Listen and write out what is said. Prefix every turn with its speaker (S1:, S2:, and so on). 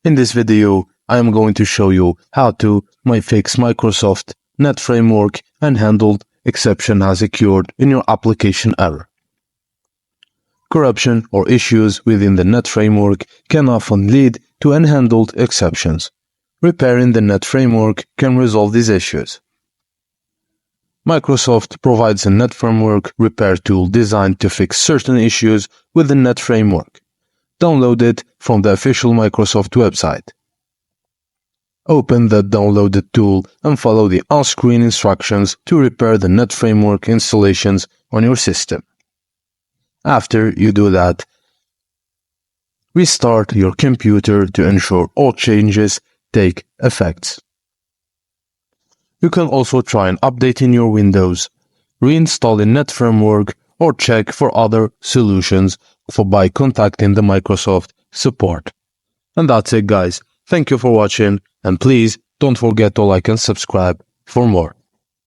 S1: In this video, I am going to show you how to fix Microsoft NET Framework Unhandled Exception Has Occurred in your application error. Corruption or issues within the NET Framework can often lead to unhandled exceptions. Repairing the NET Framework can resolve these issues. Microsoft provides a NET Framework repair tool designed to fix certain issues with the NET Framework. Download it from the official Microsoft website. Open the downloaded tool and follow the on-screen instructions to repair the NET Framework installations on your system. After you do that, restart your computer to ensure all changes take effect. You can also try and update in your Windows, reinstall the NET Framework, or check for other solutions by contacting the Microsoft support. And that's it, guys. Thank you for watching, and please don't forget to like and subscribe for more.